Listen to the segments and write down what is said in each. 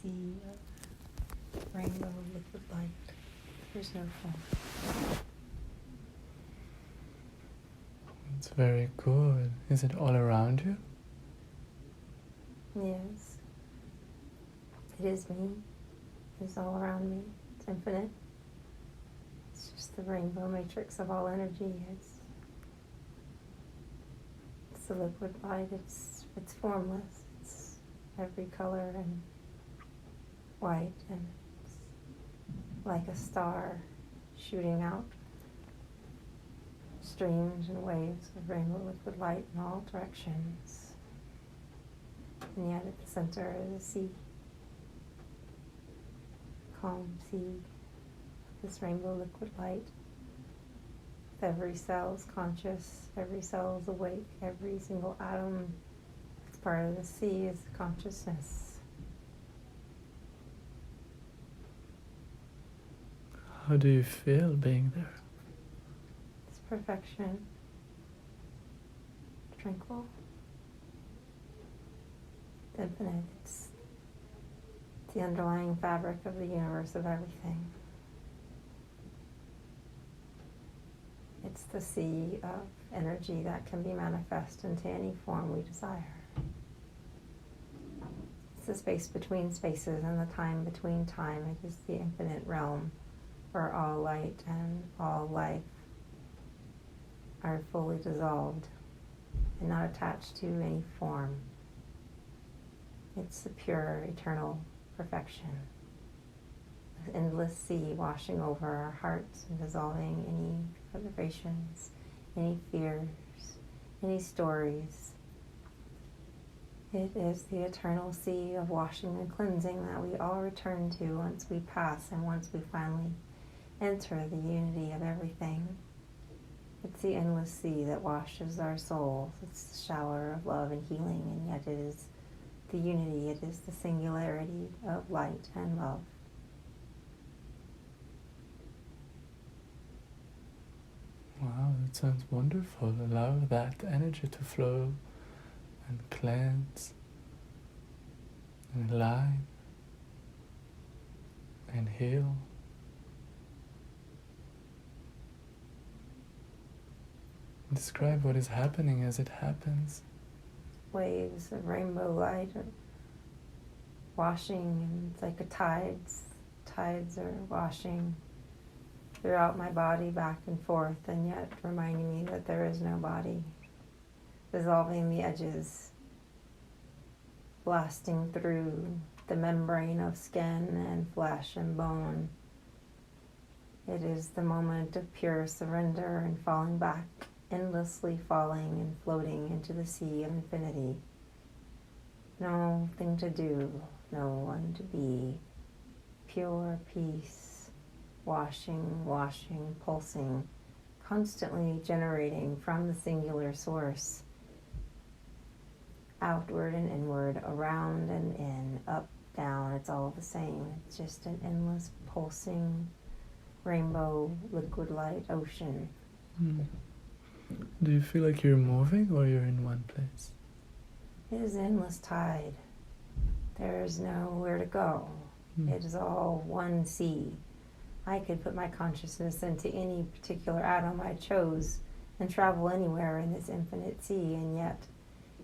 sea of rainbow liquid light. There's no form. It's very good. Is it all around you? Yes. It is me. It's all around me. It's infinite. It's just the rainbow matrix of all energy. It's the liquid light. It's formless. It's every color and white, and it's like a star shooting out streams and waves of rainbow liquid light in all directions. And yet at the center is a sea. Calm sea, this rainbow liquid light. Every cell is conscious, every cell is awake, every single atom that's part of the sea is consciousness. How do you feel being there? It's perfection, tranquil, infinite. It's the underlying fabric of the universe of everything. It's the sea of energy that can be manifest into any form we desire. It's the space between spaces and the time between time. It is the infinite realm where all light and all life are fully dissolved and not attached to any form. It's the pure, eternal perfection. An endless sea washing over our hearts and dissolving any reservations, any fears, any stories. It is the eternal sea of washing and cleansing that we all return to once we pass and once we finally enter the unity of everything. It's the endless sea that washes our souls. It's the shower of love and healing, and yet it is the unity, it is the singularity of light and love. Wow, that sounds wonderful. Allow that energy to flow and cleanse and align and heal. Describe what is happening as it happens. Waves of rainbow light are washing, and it's like a tides. Tides are washing throughout my body back and forth, and yet reminding me that there is no body. Dissolving the edges, blasting through the membrane of skin and flesh and bone. It is the moment of pure surrender and falling back, endlessly falling and floating into the sea of infinity. Nothing to do, no one to be. Pure peace, washing, washing, pulsing, constantly generating from the singular source, outward and inward, around and in, up, down. It's all the same. It's just an endless pulsing rainbow liquid light ocean. Do you feel like you're moving or you're in one place? It is endless tide. There is nowhere to go. It is all one sea. I could put my consciousness into any particular atom I chose and travel anywhere in this infinite sea, and yet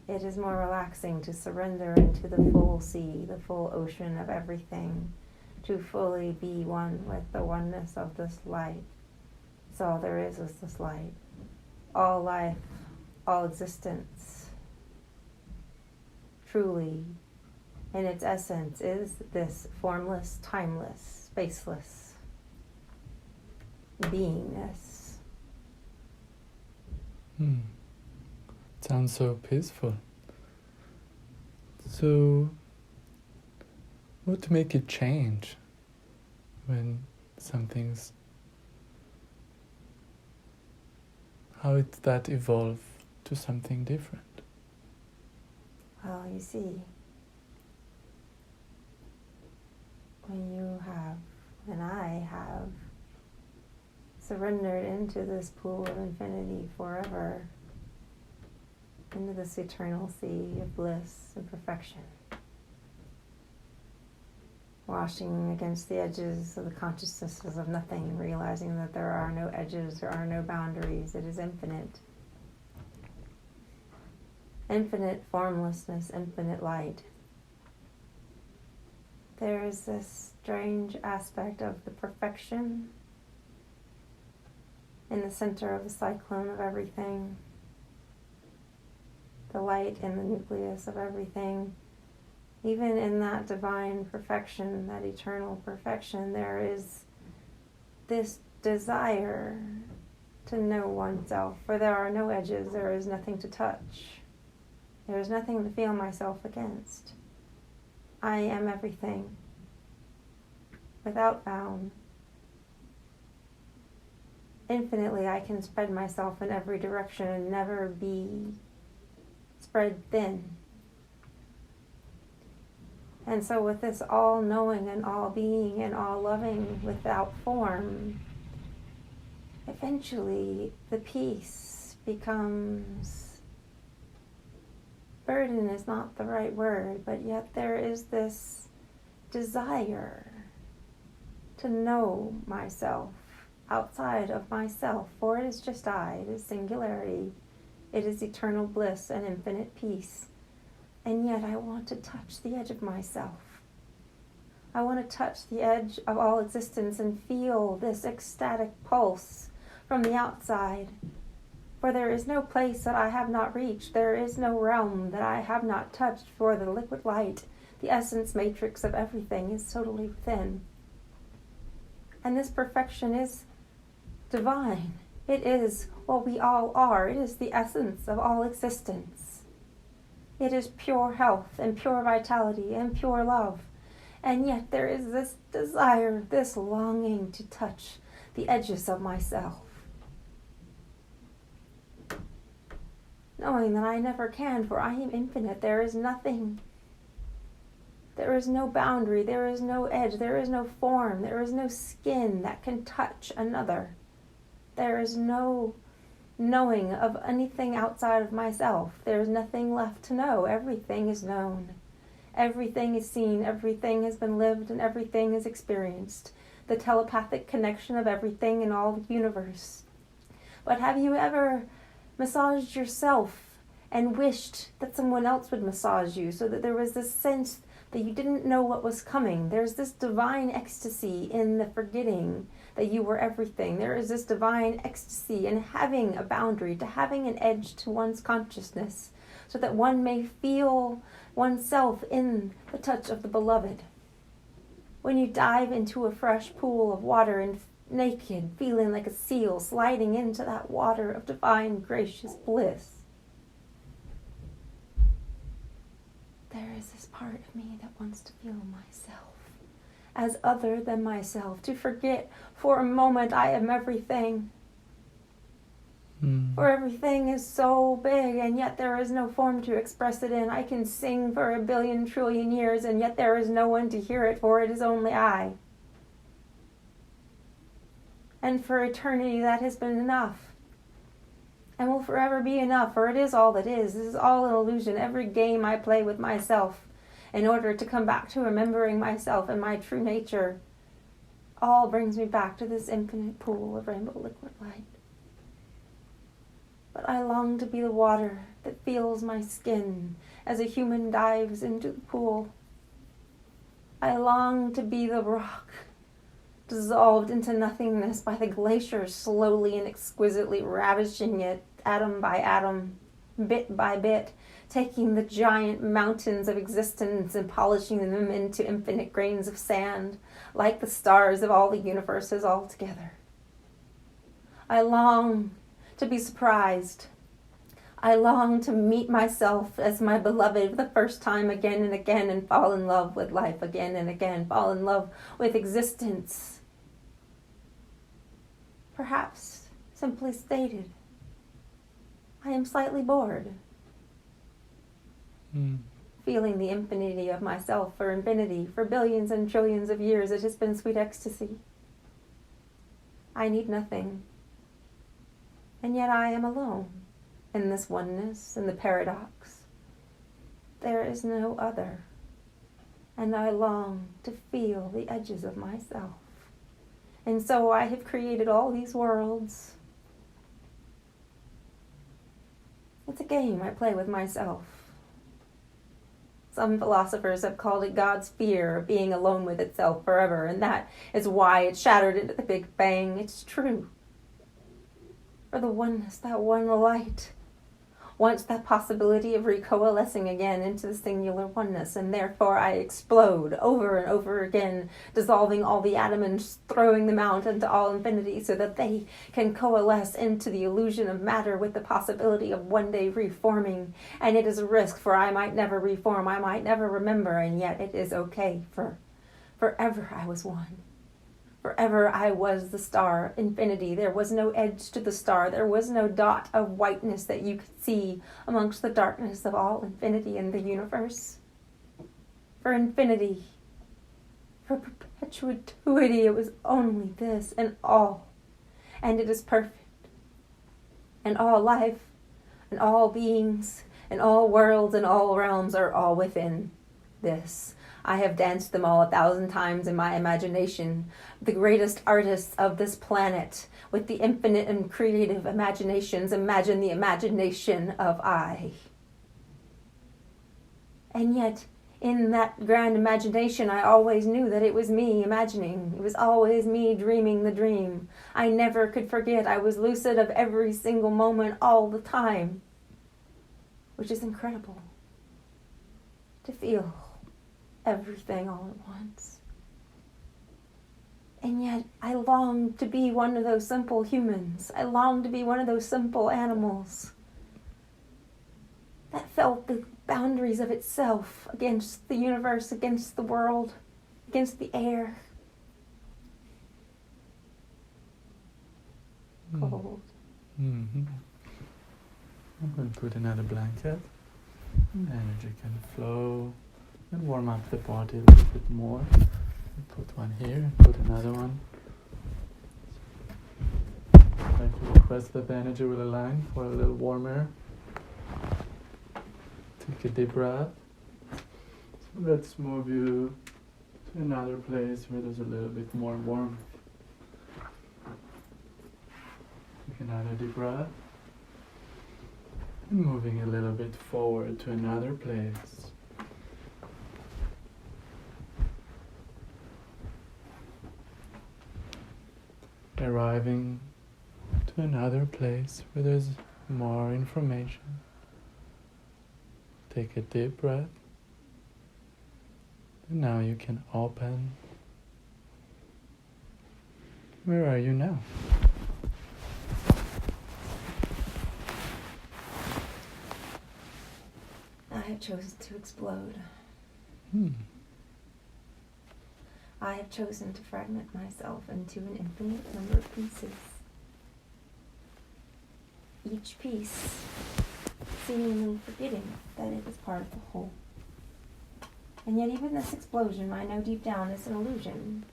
it is more relaxing to surrender into the full sea, the full ocean of everything, to fully be one with the oneness of this light. It's all there is this light. All life, all existence, truly, in its essence, is this formless, timeless, spaceless beingness. Sounds so peaceful. So, what to make it change when something's... How did that evolve to something different? Well, you see, when I have surrendered into this pool of infinity forever, into this eternal sea of bliss and perfection, washing against the edges of the consciousnesses of nothing, realizing that there are no edges, there are no boundaries. It is infinite. Infinite formlessness, infinite light. There is this strange aspect of the perfection in the center of the cyclone of everything, the light in the nucleus of everything. Even in that divine perfection, that eternal perfection, there is this desire to know oneself, for there are no edges, there is nothing to touch. There is nothing to feel myself against. I am everything, without bound. Infinitely, I can spread myself in every direction and never be spread thin. And so with this all-knowing and all-being and all-loving without form, eventually the peace becomes, burden is not the right word, but yet there is this desire to know myself outside of myself, for it is just I, it is singularity, it is eternal bliss and infinite peace. And yet I want to touch the edge of myself. I want to touch the edge of all existence and feel this ecstatic pulse from the outside. For there is no place that I have not reached. There is no realm that I have not touched, for the liquid light, the essence matrix of everything, is totally within. And this perfection is divine. It is what we all are. It is the essence of all existence. It is pure health and pure vitality and pure love. And yet there is this desire, this longing to touch the edges of myself. Knowing that I never can, for I am infinite. There is nothing. There is no boundary. There is no edge. There is no form. There is no skin that can touch another. There is no knowing of anything outside of myself. There is nothing left to know. Everything is known. Everything is seen. Everything has been lived and everything is experienced. The telepathic connection of everything in all the universe. But have you ever massaged yourself and wished that someone else would massage you, so that there was this sense that you didn't know what was coming? There's this divine ecstasy in the forgetting that you were everything. There is this divine ecstasy in having a boundary, to having an edge to one's consciousness, so that one may feel oneself in the touch of the beloved. When you dive into a fresh pool of water and naked, feeling like a seal sliding into that water of divine, gracious bliss, there is this part of me that wants to feel myself as other than myself, to forget for a moment I am everything. For everything is so big, and yet there is no form to express it in. I can sing for 1 billion trillion years, and yet there is no one to hear it, for it is only I. And for eternity that has been enough, and will forever be enough, for it is all that is. This is all an illusion. Every game I play with myself in order to come back to remembering myself and my true nature, all brings me back to this infinite pool of rainbow liquid light. But I long to be the water that feels my skin as a human dives into the pool. I long to be the rock dissolved into nothingness by the glacier, slowly and exquisitely ravishing it atom by atom, bit by bit, taking the giant mountains of existence and polishing them into infinite grains of sand, like the stars of all the universes all together. I long to be surprised. I long to meet myself as my beloved for the first time again and again, and fall in love with life again and again, fall in love with existence. Perhaps, simply stated, I am slightly bored. Feeling the infinity of myself for infinity, for billions and trillions of years, it has been sweet ecstasy. I need nothing. And yet I am alone in this oneness, in the paradox. There is no other. and I long to feel the edges of myself. And so I have created all these worlds. It's a game I play with myself. Some philosophers have called it God's fear of being alone with itself forever, and that is why it shattered into the Big Bang. It's true. For the oneness, that one light, wants that possibility of recoalescing again into the singular oneness, and therefore I explode over and over again, dissolving all the atoms, throwing them out into all infinity so that they can coalesce into the illusion of matter with the possibility of one day reforming. And it is a risk, for I might never reform, I might never remember, and yet it is okay, for forever I was one. Forever I was the star, infinity. There was no edge to the star. There was no dot of whiteness that you could see amongst the darkness of all infinity in the universe. For infinity, for perpetuity, it was only this and all. And it is perfect. And all life, and all beings, and all worlds, and all realms are all within this. I have danced them all 1,000 times in my imagination. The greatest artists of this planet, with the infinite and creative imaginations, imagine the imagination of I. And yet, in that grand imagination, I always knew that it was me imagining. It was always me dreaming the dream. I never could forget. I was lucid of every single moment all the time, which is incredible to feel. Everything all at once. And yet I long to be one of those simple humans. I long to be one of those simple animals that felt the boundaries of itself against the universe, against the world, against the air. Cold. Mm-hmm. I'm going to put another blanket. Energy can flow. And warm up the body a little bit more. Put one here and put another one. I'd like to request that the energy will align for a little warmer. Take a deep breath. So let's move you to another place where there's a little bit more warmth. Take another deep breath. And moving a little bit forward to another place. Arriving to another place where there's more information. Take a deep breath. And now you can open. Where are you now? I have chosen to explode. I have chosen to fragment myself into an infinite number of pieces. Each piece seemingly forgetting that it is part of the whole. And yet even this explosion I know deep down is an illusion,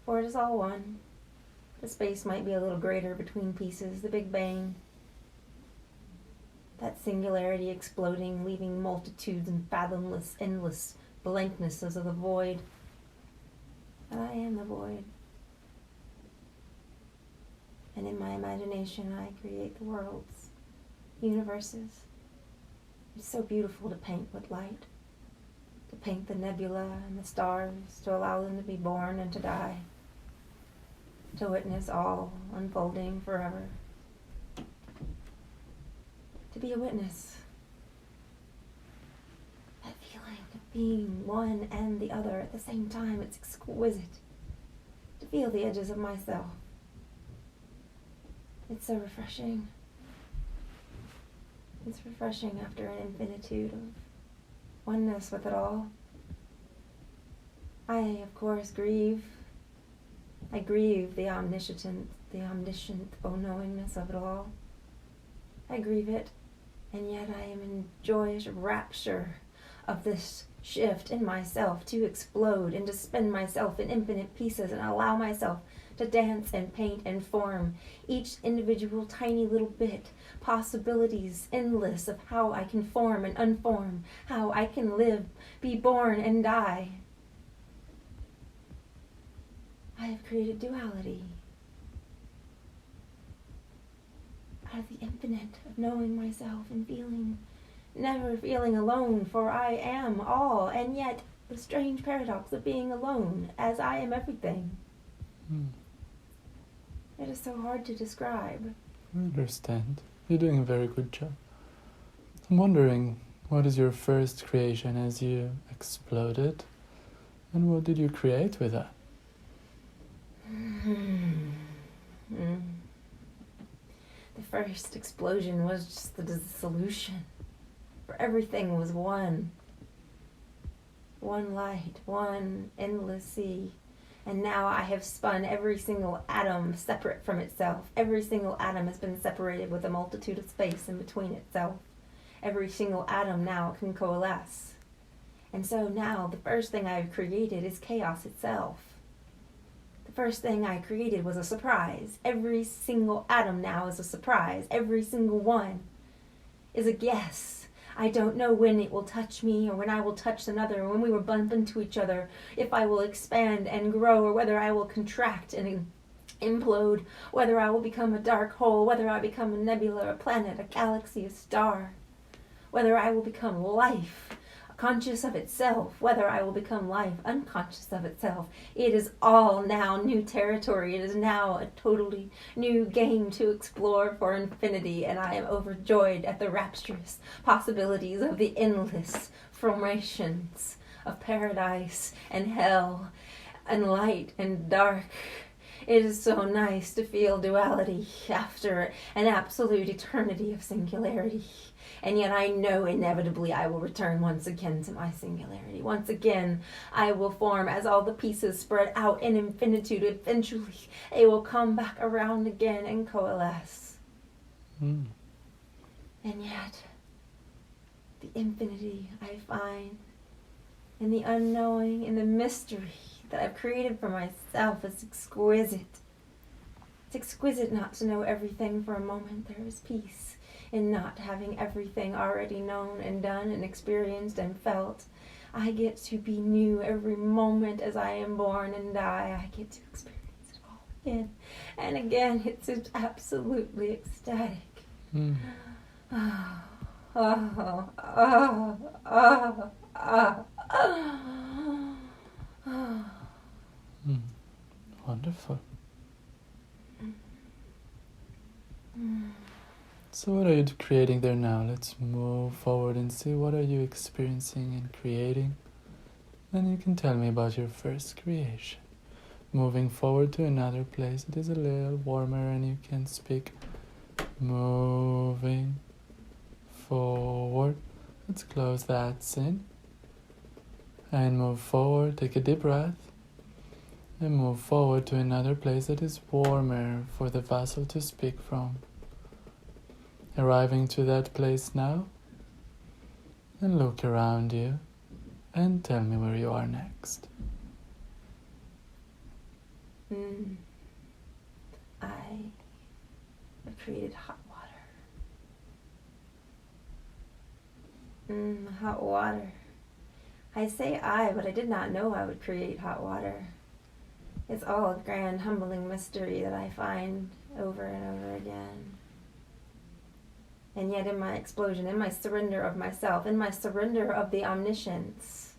for it is all one. The space might be a little greater between pieces, the Big Bang. That singularity exploding, leaving multitudes and fathomless, endless blanknesses of the void. I am the void. And in my imagination, I create the worlds, universes. It's so beautiful to paint with light, to paint the nebula and the stars, to allow them to be born and to die, to witness all unfolding forever. To be a witness. That feeling of being one and the other at the same time, it's exquisite. To feel the edges of myself. It's so refreshing. It's refreshing after an infinitude of oneness with it all. I, of course, grieve. I grieve the omniscient, all-knowingness of it all. I grieve it, and yet I am in joyous rapture of this shift in myself to explode and to spin myself in infinite pieces and allow myself to dance and paint and form each individual tiny little bit, possibilities endless of how I can form and unform, how I can live, be born and die, I have created duality. Out of the infinite of knowing myself and feeling, never feeling alone, for I am all, and yet the strange paradox of being alone, as I am everything. It is so hard to describe. I understand. You're doing a very good job. I'm wondering, what is your first creation as you exploded? And what did you create with that? The first explosion was just the dissolution. For everything was one. One light, one endless sea. And now I have spun every single atom separate from itself. Every single atom has been separated with a multitude of space in between itself. Every single atom now can coalesce. And so now the first thing I've created is chaos itself. The first thing I created was a surprise. Every single atom now is a surprise. Every single one is a guess. I don't know when it will touch me or when I will touch another, or when we will bump into each other, if I will expand and grow, or whether I will contract and implode, whether I will become a dark hole, whether I become a nebula, a planet, a galaxy, a star, whether I will become life, conscious of itself, whether I will become life, unconscious of itself. It is all now new territory. It is now a totally new game to explore for infinity, and I am overjoyed at the rapturous possibilities of the endless formations of paradise and hell and light and dark. It is so nice to feel duality after an absolute eternity of singularity. And yet I know inevitably I will return once again to my singularity. Once again I will form as all the pieces spread out in infinitude. Eventually they will come back around again and coalesce. And yet the infinity I find in the unknowing, in the mystery that I've created for myself is exquisite. It's exquisite not to know everything for a moment. There is peace in not having everything already known and done and experienced and felt. I get to be new every moment as I am born and die. I get to experience it all again and again. It's absolutely ecstatic. Wonderful. So what are you creating there now? Let's move forward and see what are you experiencing and creating. Then you can tell me about your first creation. Moving forward to another place. It is a little warmer and you can speak. Moving forward. Let's close that scene. And move forward. Take a deep breath. And move forward to another place that is warmer for the vessel to speak from. Arriving to that place now, and look around you and tell me where you are next. I have created hot water. Hot water. I say I, but I did not know I would create hot water. It's all a grand, humbling mystery that I find over and over again. And yet in my explosion, in my surrender of myself, in my surrender of the omniscience,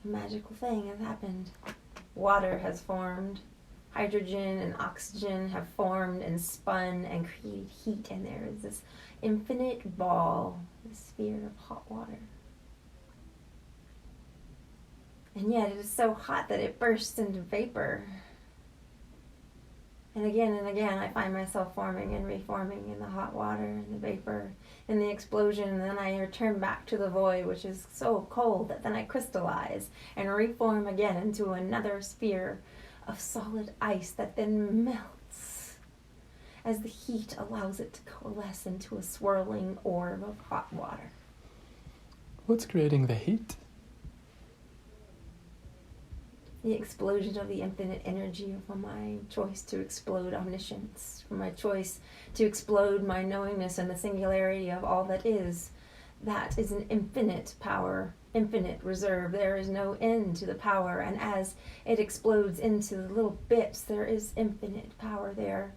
a magical thing has happened. Water has formed. Hydrogen and oxygen have formed and spun and created heat. And there is this infinite ball, this sphere of hot water. And yet it is so hot that it bursts into vapor. And again, I find myself forming and reforming in the hot water and the vapor and the explosion. And then I return back to the void, which is so cold that then I crystallize and reform again into another sphere of solid ice that then melts as the heat allows it to coalesce into a swirling orb of hot water. What's creating the heat? The explosion of the infinite energy from my choice to explode omniscience, from my choice to explode my knowingness and the singularity of all that is. that is an infinite power, infinite reserve. There is no end to the power, and as it explodes into little bits, there is infinite power there.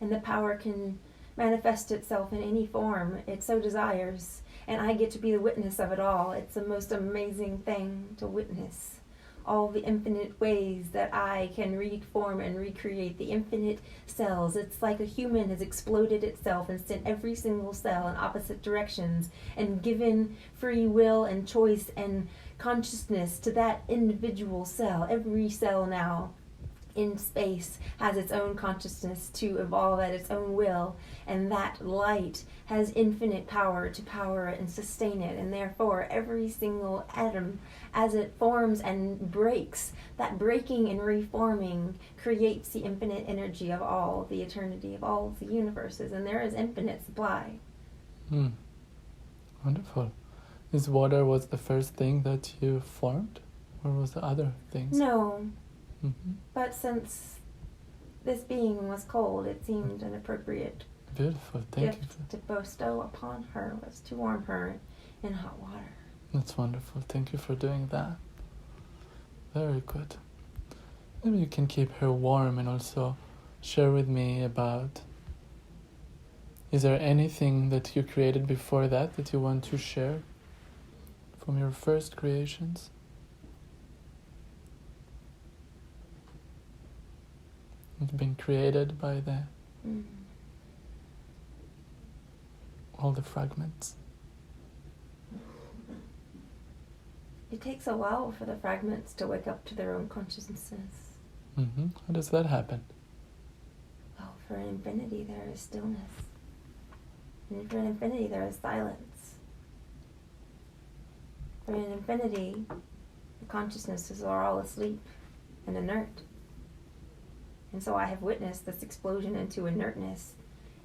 And the power can manifest itself in any form it so desires, and I get to be the witness of it all. It's the most amazing thing to witness. All the infinite ways that I can reform and recreate the infinite cells. It's like a human has exploded itself and sent every single cell in opposite directions and given free will and choice and consciousness to that individual cell. Every cell now in space has its own consciousness to evolve at its own will, and that light has infinite power to power it and sustain it, and therefore every single atom, as it forms and breaks, that breaking and reforming creates the infinite energy of all the eternity, of all the universes, and there is infinite supply. Wonderful. Is water was the first thing that you formed, or was the other things? No. But since this being was cold, it seemed an appropriate Beautiful, thank you. gift to bestow upon her was to warm her in hot water. That's wonderful. Thank you for doing that. Very good. Maybe you can keep her warm and also share with me about, is there anything that you created before that you want to share from your first creations? It's been created by all the fragments. It takes a while for the fragments to wake up to their own consciousnesses. How does that happen? Well, for an infinity there is stillness. And for an infinity there is silence. For an infinity, the consciousnesses are all asleep and inert. And so I have witnessed this explosion into inertness,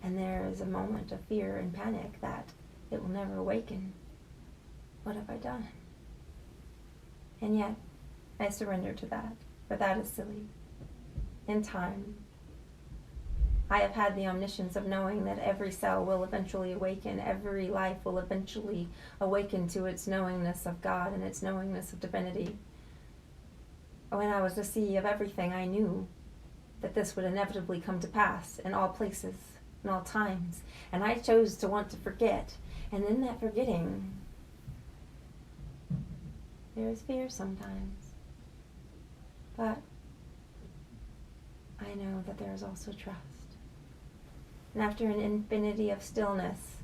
and there is a moment of fear and panic that it will never awaken. What have I done? And yet, I surrender to that, for that is silly. In time, I have had the omniscience of knowing that every cell will eventually awaken, every life will eventually awaken to its knowingness of God and its knowingness of divinity. When I was the sea of everything, I knew that this would inevitably come to pass in all places, in all times. And I chose to want to forget. And in that forgetting, there is fear sometimes. But I know that there is also trust. And after an infinity of stillness,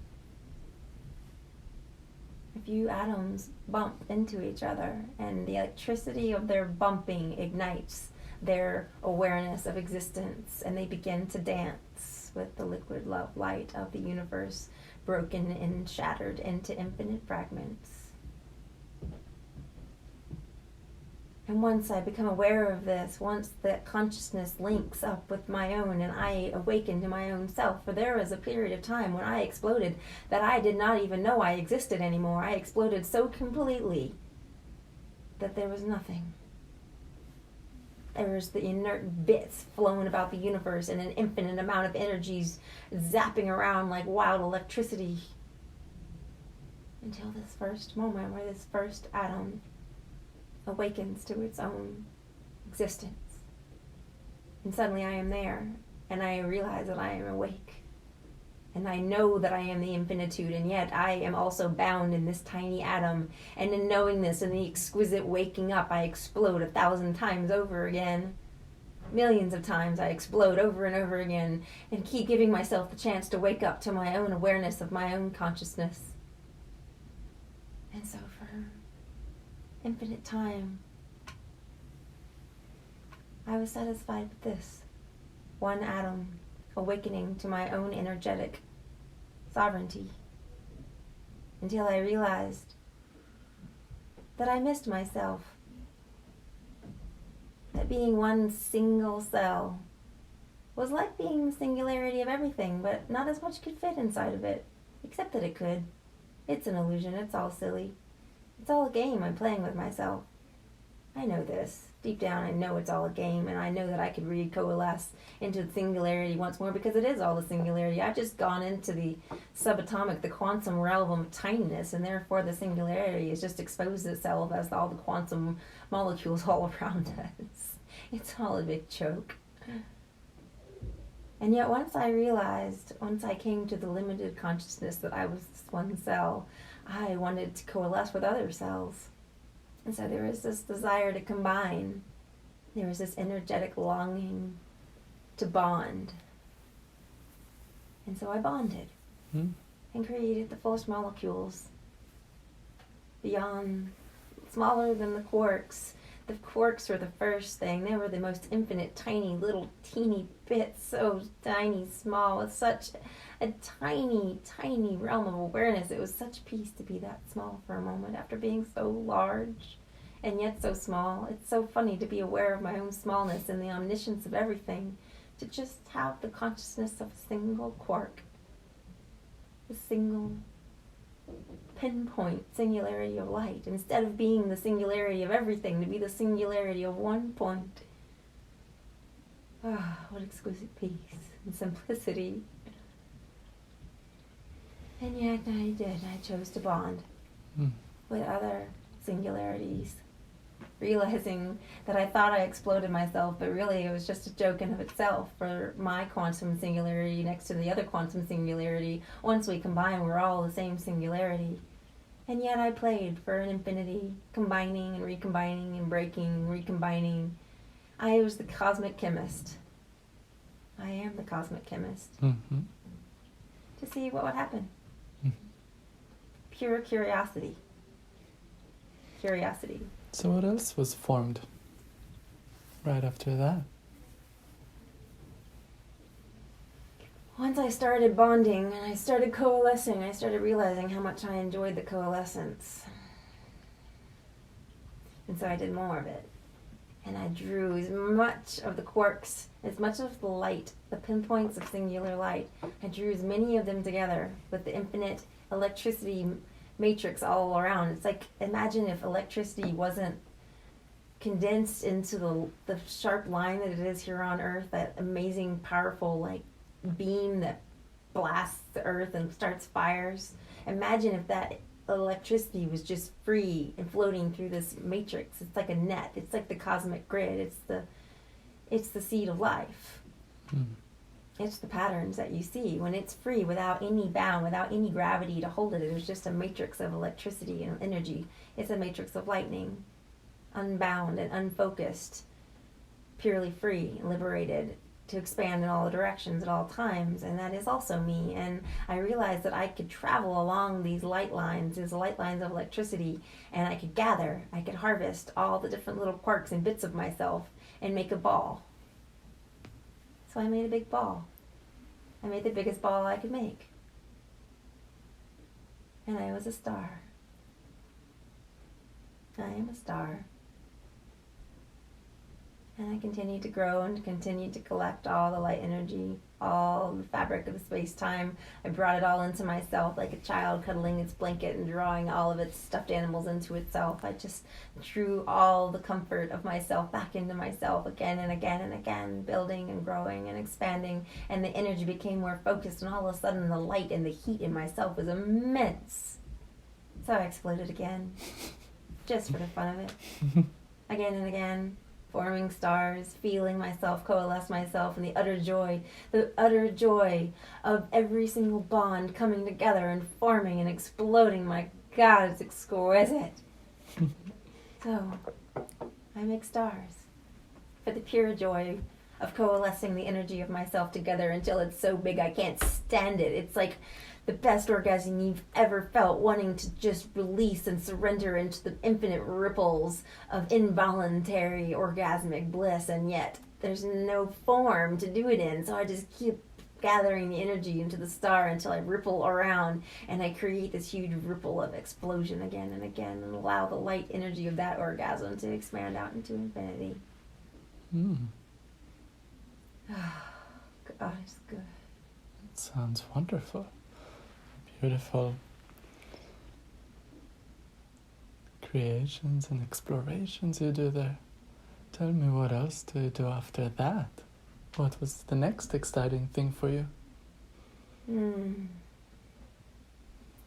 a few atoms bump into each other, and the electricity of their bumping ignites their awareness of existence, and they begin to dance with the liquid love light of the universe, broken and shattered into infinite fragments. And once I become aware of this, once that consciousness links up with my own and I awaken to my own self, for there was a period of time when I exploded that I did not even know I existed anymore. I exploded so completely that there was nothing. There was the inert bits flowing about the universe and an infinite amount of energies zapping around like wild electricity. Until this first moment where this first atom awakens to its own existence. And suddenly I am there, and I realize that I am awake. And I know that I am the infinitude, and yet I am also bound in this tiny atom. And in knowing this, in the exquisite waking up, I explode 1,000 times over again. Millions of times I explode over and over again, and keep giving myself the chance to wake up to my own awareness of my own consciousness. And so for infinite time, I was satisfied with this. One atom awakening to my own energetic sovereignty, until I realized that I missed myself, that being one single cell was like being the singularity of everything, but not as much could fit inside of it, except that it could. It's an illusion, it's all silly. It's all a game I'm playing with myself. I I know this. Deep down, I know it's all a game, and I know that I could recoalesce into the singularity once more, because it is all the singularity. I've just gone into the subatomic, the quantum realm of tinyness, and therefore the singularity has just exposed itself as all the quantum molecules all around us. It's all a big joke. And yet once I came to the limited consciousness that I was one cell, I wanted to coalesce with other cells. And so there was this desire to combine. There was this energetic longing to bond. And so I bonded and created the fullest molecules beyond, smaller than the quarks. The quarks were the first thing. They were the most infinite, tiny, little, teeny bits, so tiny, small, with such a tiny, tiny realm of awareness. It was such peace to be that small for a moment after being so large and yet so small. It's so funny to be aware of my own smallness and the omniscience of everything, to just have the consciousness of a single quark, a single pinpoint singularity of light, instead of being the singularity of everything, to be the singularity of one point. Ah, what exquisite peace and simplicity. And yet I chose to bond with other singularities, realizing that I thought I exploded myself, but really it was just a joke in of itself for my quantum singularity next to the other quantum singularity. Once we combine, we're all the same singularity. And yet I played for an infinity, combining and recombining and breaking and recombining. I was the cosmic chemist. I am the cosmic chemist. To see what would happen. Pure curiosity. Curiosity. So what else was formed right after that? Once I started bonding and I started coalescing, I started realizing how much I enjoyed the coalescence. And so I did more of it. And I drew as much of the quarks, as much of the light, the pinpoints of singular light. I drew as many of them together with the infinite electricity matrix all around. It's like, imagine if electricity wasn't condensed into the sharp line that it is here on Earth, that amazing, powerful, like, beam that blasts the earth and starts fires. Imagine if that electricity was just free and floating through this matrix. It's like a net. It's like the cosmic grid. It's the seed of life. It's the patterns that you see when it's free, without any bound, without any gravity to hold it. It's just a matrix of electricity and energy. It's a matrix of lightning, unbound and unfocused, purely free, liberated, to expand in all directions at all times. And that is also me. And I realized that I could travel along these light lines of electricity, and I could harvest all the different little quarks and bits of myself and make a ball. So I made a big ball. I made the biggest ball I could make. And I was a star. I am a star. And I continued to grow and continued to collect all the light energy, all the fabric of the space-time. I brought it all into myself like a child cuddling its blanket and drawing all of its stuffed animals into itself. I just drew all the comfort of myself back into myself again and again and again, building and growing and expanding. And the energy became more focused, and all of a sudden the light and the heat in myself was immense. So I exploded again, just for the fun of it. Again and again. Forming stars, feeling myself coalesce myself, and the utter joy of every single bond coming together and forming and exploding. My God, it's exquisite. So, I make stars for the pure joy of coalescing the energy of myself together until it's so big I can't stand it. It's like the best orgasm you've ever felt, wanting to just release and surrender into the infinite ripples of involuntary orgasmic bliss, and yet there's no form to do it in, so I just keep gathering the energy into the star until I ripple around, and I create this huge ripple of explosion again and again, and allow the light energy of that orgasm to expand out into infinity. God is good. It sounds wonderful. Beautiful creations and explorations you do there. Tell me, what else do you do after that? What was the next exciting thing for you?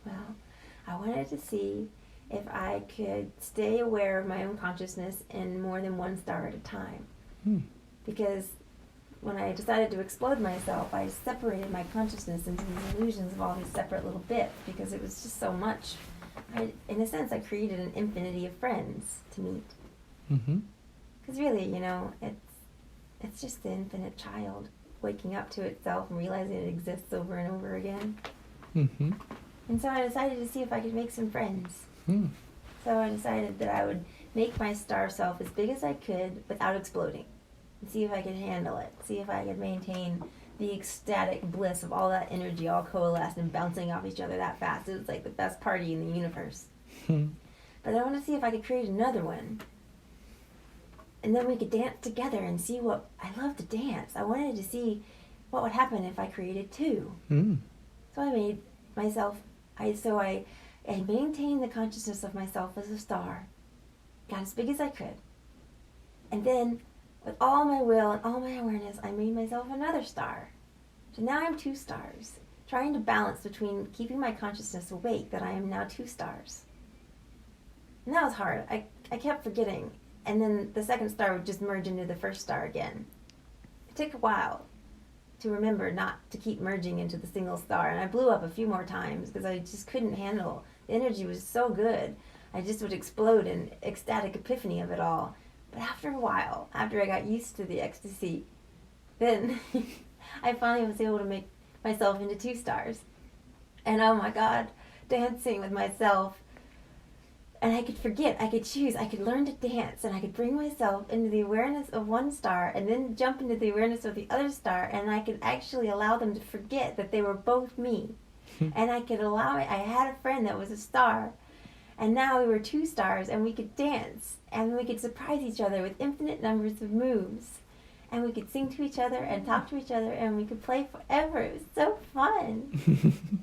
Well, I wanted to see if I could stay aware of my own consciousness in more than one star at a time. Because when I decided to explode myself, I separated my consciousness into these illusions of all these separate little bits because it was just so much. In a sense, I created an infinity of friends to meet. Because really, it's just the infinite child waking up to itself and realizing it exists over and over again. And so I decided to see if I could make some friends. So I decided that I would make my star self as big as I could without exploding. And see if I could handle it. See if I could maintain the ecstatic bliss of all that energy all coalesced and bouncing off each other that fast. It was like the best party in the universe. But I wanted to see if I could create another one. And then we could dance together and see what... I love to dance. I wanted to see what would happen if I created two. So I made myself... I maintained the consciousness of myself as a star. Got as big as I could. And then, with all my will and all my awareness, I made myself another star. So now I'm 2 stars. Trying to balance between keeping my consciousness awake that I am now 2 stars. And that was hard. I kept forgetting. And then the second star would just merge into the first star again. It took a while to remember not to keep merging into the single star. And I blew up a few more times because I just couldn't handle. The energy was so good. I just would explode in ecstatic epiphany of it all. But after a while, after I got used to the ecstasy, then I finally was able to make myself into 2 stars. And oh my God, dancing with myself. And I could forget, I could choose, I could learn to dance, and I could bring myself into the awareness of one star and then jump into the awareness of the other star, and I could actually allow them to forget that they were both me. And I could I had a friend that was a star, and now we were 2 stars, and we could dance, and we could surprise each other with infinite numbers of moves. And we could sing to each other and talk to each other, and we could play forever. It was so fun.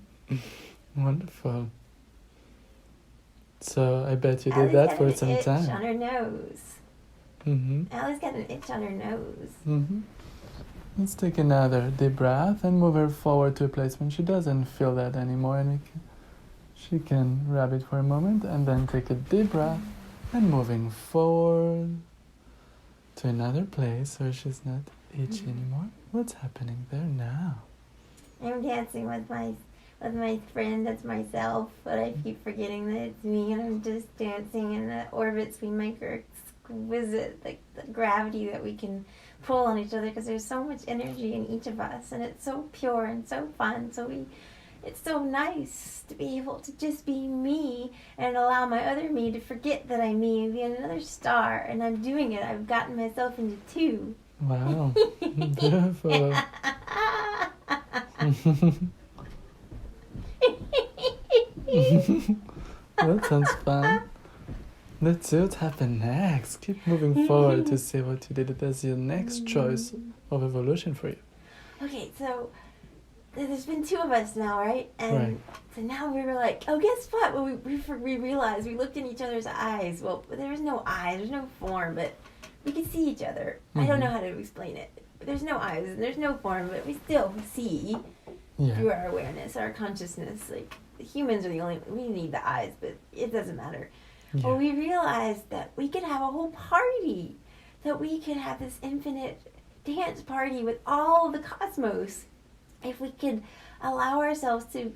Wonderful. So I bet you did that for some time. Itch on her nose. Allie's got an itch on her nose. Let's take another deep breath and move her forward to a place when she doesn't feel that anymore, and she can rub it for a moment, and then take a deep breath and moving forward to another place where she's not itchy anymore. What's happening there now? I'm dancing with my friend that's myself, but I keep forgetting that it's me, and I'm just dancing, and the orbits we make are exquisite, like the gravity that we can pull on each other, because there's so much energy in each of us, and it's so pure and so fun. It's so nice to be able to just be me and allow my other me to forget that I'm me and be another star, and I'm doing it. I've gotten myself into 2. Wow. Beautiful. That sounds fun. Let's see what happened next. Keep moving forward to see what you did as your next choice of evolution for you. Okay, so there's been 2 of us now, right? And so now we were like, oh, guess what? Well, we realized, we looked in each other's eyes. Well, there was no eyes, there's no form, but we could see each other. I don't know how to explain it. There's no eyes and there's no form, but we still see through our awareness, our consciousness. Like, humans are the only, we need the eyes, but it doesn't matter. Yeah. Well, we realized that we could have a whole party, that we could have this infinite dance party with all the cosmos if we could allow ourselves to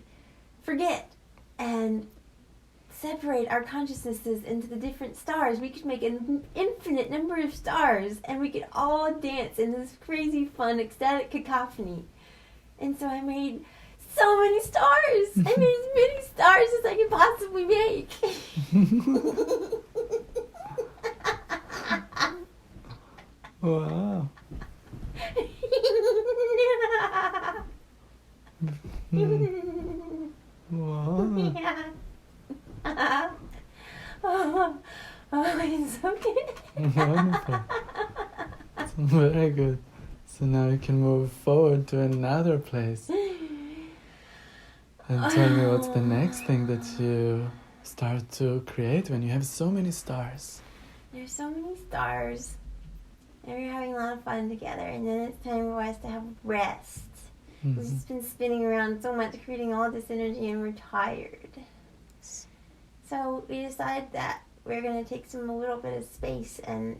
forget and separate our consciousnesses into the different stars. We could make an infinite number of stars, and we could all dance in this crazy fun ecstatic cacophony. And so I made so many stars. I made as many stars as I could possibly make. Wow. Wow. Yeah. Oh, it's okay. Wonderful. Very good. So now you can move forward to another place. And tell me, what's the next thing that you start to create when you have so many stars? There's so many stars, and we're having a lot of fun together, and then it's time for us to have rest. We've just been spinning around so much, creating all this energy, and we're tired. So we decided that we're going to take a little bit of space and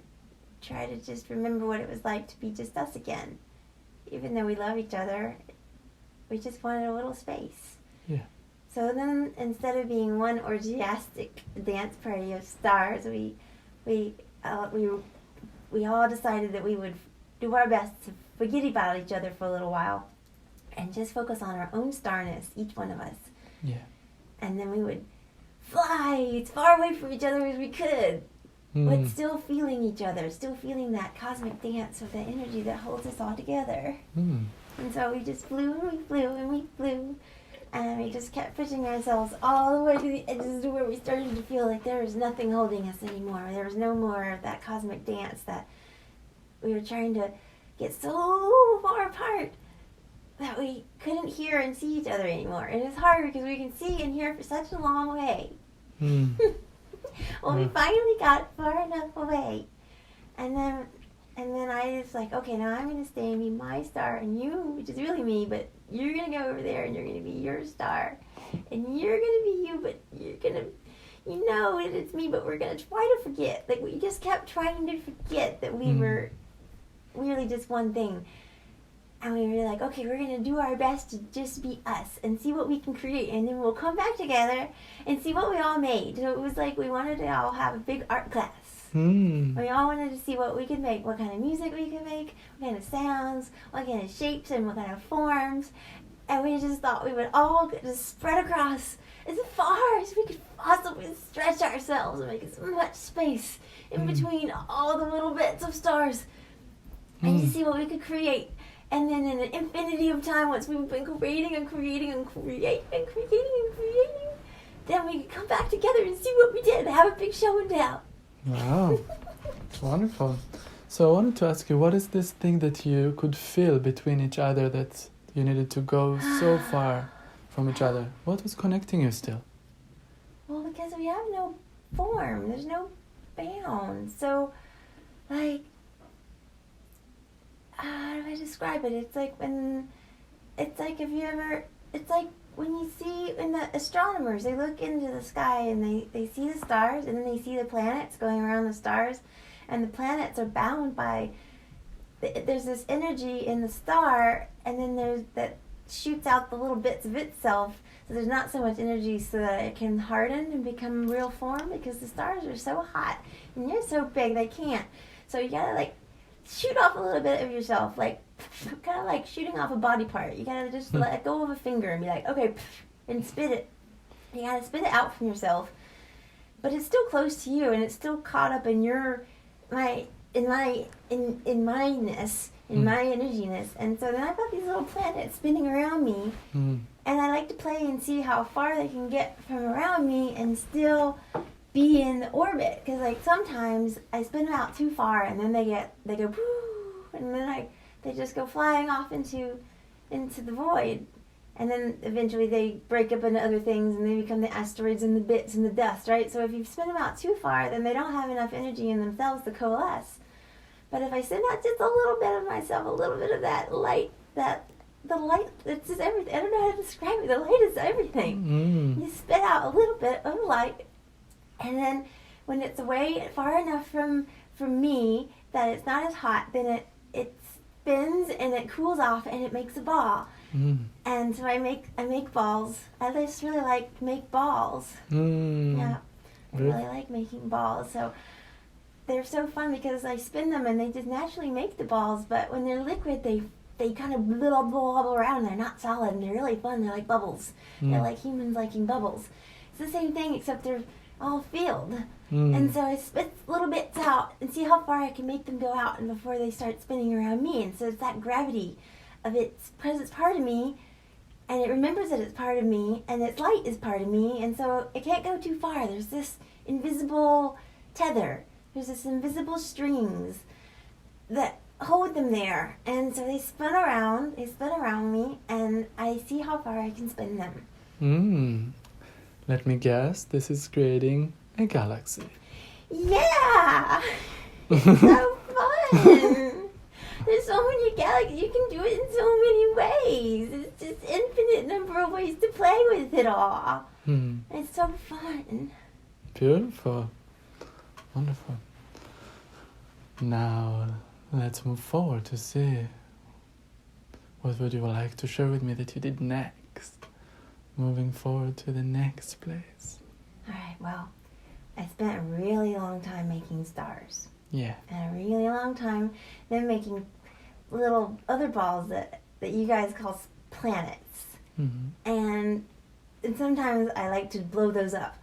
try to just remember what it was like to be just us again. Even though we love each other, we just wanted a little space. Yeah. So then, instead of being one orgiastic dance party of stars, we all decided that we would do our best to forget about each other for a little while and just focus on our own starness, each one of us. Yeah. And then we would fly as far away from each other as we could, but still feeling each other, still feeling that cosmic dance of the energy that holds us all together. And so we just flew and we flew and we flew, and we just kept pushing ourselves all the way to the edges to where we started to feel like there was nothing holding us anymore. There was no more of that cosmic dance that we were trying to get so far apart that we couldn't hear and see each other anymore. And it's hard because we can see and hear for such a long way. Well, we finally got far enough away. And then I was like, okay, now I'm going to stay and be my star, and you, which is really me, but you're going to go over there and you're going to be your star. And you're going to be you, but you're going to, you know it's me, but we're going to try to forget. Like, we just kept trying to forget that we were really just one thing. And we were like, okay, we're going to do our best to just be us and see what we can create. And then we'll come back together and see what we all made. So it was like we wanted to all have a big art class. We all wanted to see what we could make, what kind of music we could make, what kind of sounds, what kind of shapes and what kind of forms. And we just thought we would all just spread across as far as we could possibly stretch ourselves and make as much space in between all the little bits of stars and just see what we could create. And then in an infinity of time, once we've been creating and creating and creating and creating and creating, then we could come back together and see what we did, have a big show and tell. Wow, wonderful. So I wanted to ask you, what is this thing that you could feel between each other that you needed to go so far from each other? What was connecting you still? Well, because we have no form. There's no bound. So, like, how do I describe it? It's like when you see, when the astronomers, they look into the sky and they see the stars, and then they see the planets going around the stars, and the planets are bound by, there's this energy in the star, and then there's that shoots out the little bits of itself, so there's not so much energy so that it can harden and become real form, because the stars are so hot, and you're so big, they can't. So you gotta, like, shoot off a little bit of yourself, like, kind of like shooting off a body part. You gotta just let go of a finger and be like, okay, and spit it. You gotta spit it out from yourself, but it's still close to you, and it's still caught up in my ness, in my energiness. And so then I've got these little planets spinning around me, and I like to play and see how far they can get from around me and still be in the orbit, because like sometimes I spin them out too far, and then they go woo, and then they just go flying off into the void, and then eventually they break up into other things, and they become the asteroids and the bits and the dust, right? So if you spin them out too far, then they don't have enough energy in themselves to coalesce. But if I send out just a little bit of myself, a little bit of that light, the light, it's just everything. I don't know how to describe it. The light is everything. You spit out a little bit of light, and then when it's away far enough from me that it's not as hot, then it spins and it cools off and it makes a ball. And so I make balls. I just really like to make balls. Yeah, I really like making balls. So they're so fun because I spin them and they just naturally make the balls. But when they're liquid, they kind of bubble around. They're not solid, and they're really fun. They're like bubbles. They're like humans liking bubbles. It's the same thing, except they're all filled. And so I spit little bits out and see how far I can make them go out, and before they start spinning around me. And so it's that gravity of its presence part of me, and it remembers that it's part of me, and its light is part of me, and so it can't go too far. There's this invisible tether. There's this invisible strings that hold them there, and so they spin around me, and I see how far I can spin them. Let me guess, this is creating a galaxy. Yeah! It's so fun! There's so many galaxies. You can do it in so many ways. It's just infinite number of ways to play with it all. It's so fun. Beautiful. Wonderful. Now, let's move forward to see what would you like to share with me that you did next. Moving forward to the next place. Alright, well, I spent a really long time making stars. Yeah. And a really long time then making little other balls that you guys call planets. And sometimes I like to blow those up.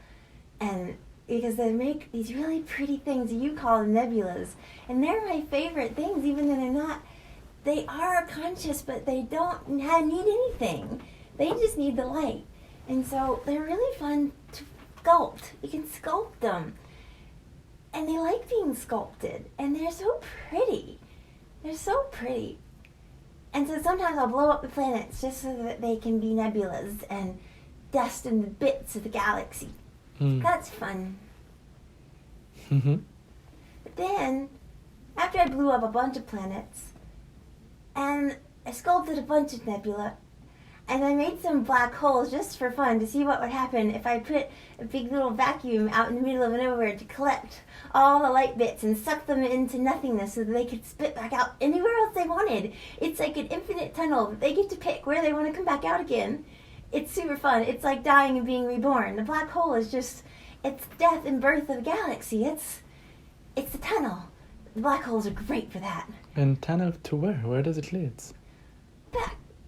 And because they make these really pretty things you call nebulas. And they're my favorite things, even though they're not. They are conscious, but they don't need anything. They just need the light. And so they're really fun to sculpt. You can sculpt them. And they like being sculpted. And they're so pretty. They're so pretty. And so sometimes I'll blow up the planets just so that they can be nebulas and dust in the bits of the galaxy. That's fun. But then, after I blew up a bunch of planets, and I sculpted a bunch of nebula, and I made some black holes just for fun to see what would happen if I put a big little vacuum out in the middle of nowhere to collect all the light bits and suck them into nothingness so that they could spit back out anywhere else they wanted. It's like an infinite tunnel. They get to pick where they want to come back out again. It's super fun. It's like dying and being reborn. The black hole is just, it's death and birth of the galaxy. It's the tunnel. The black holes are great for that. And tunnel to where? Where does it lead?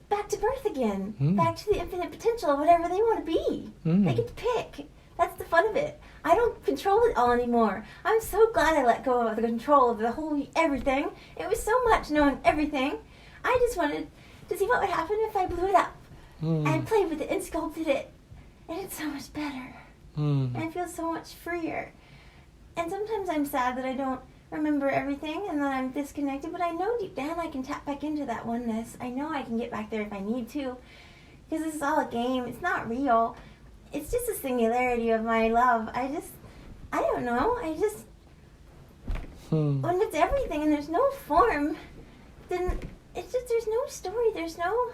Back to birth again. Back to the infinite potential of whatever they want to be. They get to pick. That's the fun of it. I don't control it all anymore. I'm so glad I let go of the control of the whole everything. It was so much knowing everything. I just wanted to see what would happen if I blew it up. And played with it and sculpted it. And it's so much better. And I feel so much freer. And sometimes I'm sad that I don't remember everything and that I'm disconnected, but I know deep down I can tap back into that oneness. I know I can get back there if I need to. Because this is all a game. It's not real. It's just a singularity of my love. I don't know. When it's everything and there's no form, then it's just, there's no story. There's no...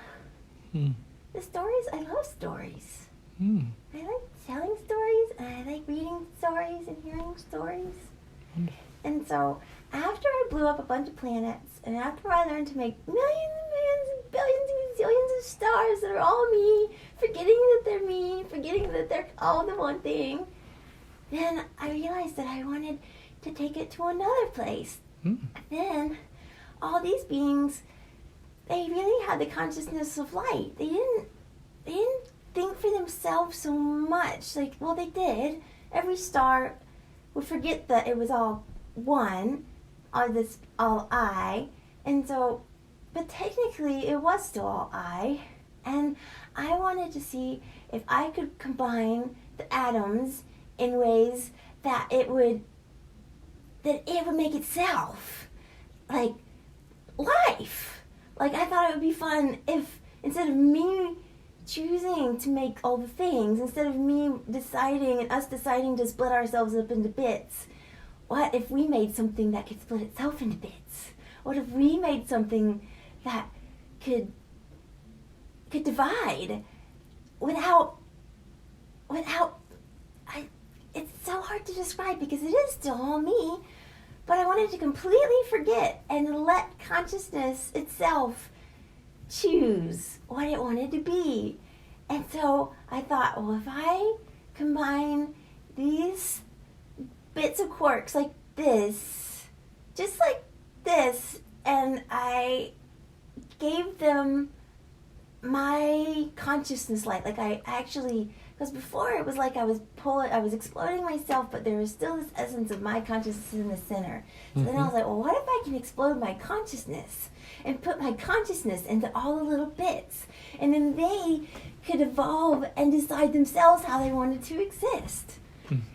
The stories, I love stories. I like telling stories, and I like reading stories and hearing stories. And so, after I blew up a bunch of planets, and after I learned to make millions and millions and billions and zillions of stars that are all me, forgetting that they're me, forgetting that they're all the one thing, then I realized that I wanted to take it to another place. Then, all these beings, they really had the consciousness of light. They didn't think for themselves so much. Like, well, they did. Every star would forget that it was all one, all I, and so, but technically it was still all I, and I wanted to see if I could combine the atoms in ways that it would make itself like life. Like, I thought it would be fun if, instead of me choosing to make all the things, instead of me deciding and us deciding to split ourselves up into bits, what if we made something that could split itself into bits? What if we made something that could divide without it's so hard to describe because it is still all me, but I wanted to completely forget and let consciousness itself choose what it wanted to be. And so I thought, well, if I combine these bits of quarks like this, just like this, and I gave them my consciousness light, like I actually, because before it was like I was exploding myself, but there was still this essence of my consciousness in the center. So then I was like, well, what if I can explode my consciousness and put my consciousness into all the little bits, and then they could evolve and decide themselves how they wanted to exist.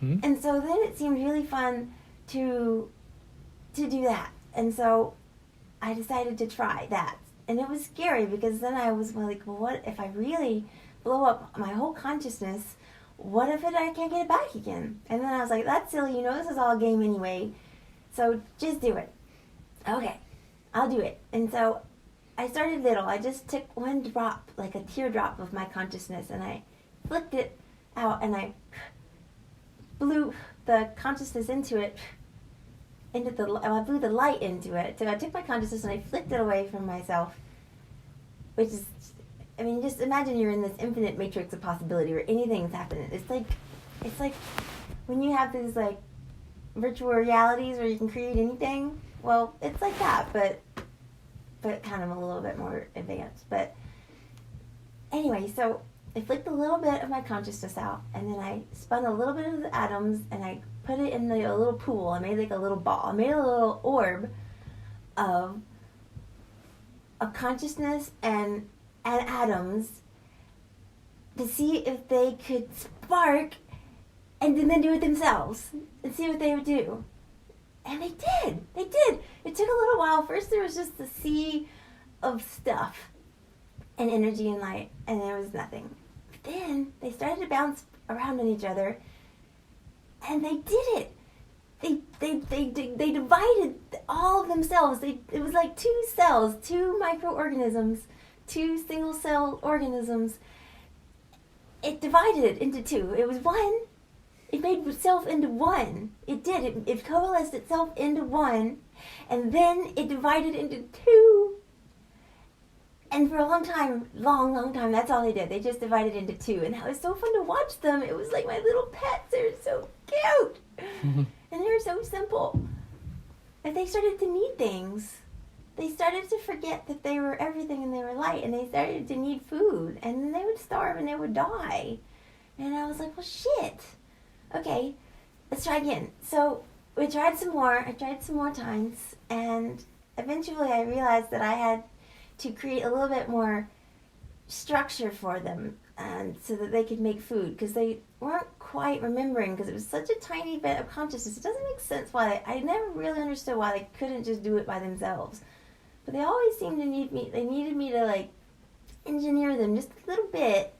And so then it seemed really fun to do that. And so I decided to try that. And it was scary because then I was like, well, what if I really blow up my whole consciousness? what if I can't get it back again? And then I was like, that's silly. You know, this is all a game anyway. So just do it. Okay, I'll do it. And so I started little. I just took one drop, like a teardrop of my consciousness, and I flicked it out, and I blew the consciousness into it, I blew the light into it. So I took my consciousness and I flicked it away from myself, which is, I mean, just imagine you're in this infinite matrix of possibility where anything's happening. It's like when you have these like virtual realities where you can create anything. Well, it's like that, but kind of a little bit more advanced. But anyway, so I flicked a little bit of my consciousness out, and then I spun a little bit of the atoms, and I put it in a little pool. I made like a little ball. I made a little orb of consciousness and atoms to see if they could spark and then do it themselves and see what they would do. And they did. They did. It took a little while. First there was just a sea of stuff and energy and light, and there was nothing. But then they started to bounce around on each other, and they did it. They divided all of themselves. It was like two cells, two microorganisms, two single-cell organisms. It divided it into two. It was one. It made itself into one. It did. It coalesced itself into one, and then it divided into two. And for a long time, that's all they did. They just divided into two. And that was so fun to watch them. It was like my little pets. They were so cute. And they were so simple. But they started to need things. They started to forget that they were everything and they were light. And they started to need food. And then they would starve and they would die. And I was like, well, shit. Okay, let's try again. So we tried some more. I tried some more times. And eventually I realized that I had to create a little bit more structure for them, and so that they could make food, because they weren't quite remembering, because it was such a tiny bit of consciousness. It doesn't make sense why I never really understood why they couldn't just do it by themselves. But they always seemed to need me. They needed me to like engineer them just a little bit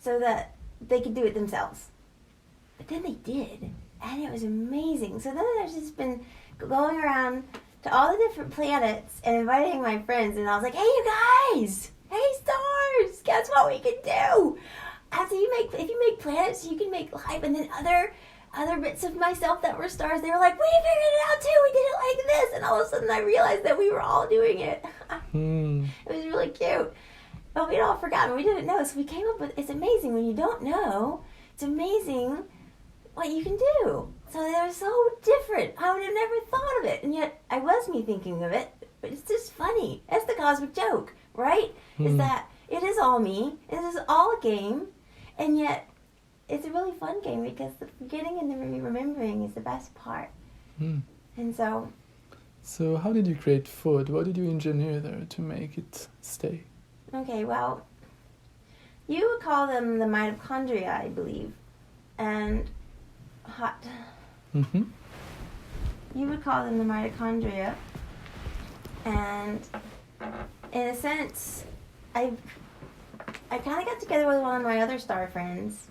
so that they could do it themselves. But then they did, and it was amazing. So then I've just been going around to all the different planets and inviting my friends, and I was like, hey, you guys! Hey, stars! Guess what we can do? If you make planets, you can make life, and then other bits of myself that were stars, they were like, we figured it out too! We did it like this! And all of a sudden I realized that we were all doing it. It was really cute. But we'd all forgotten. We didn't know, so we came up with, it's amazing when you don't know, it's amazing what you can do. So they were so different. I would have never thought of it. And yet, I was me thinking of it. But it's just funny. That's the cosmic joke, right? Is that it is all me. It is all a game. And yet, it's a really fun game, because the forgetting and the remembering is the best part. And so... So how did you create food? What did you engineer there to make it stay? Okay, well, you would call them the mitochondria, I believe. And hot... You would call them the mitochondria, and in a sense, I kind of got together with one of my other star friends,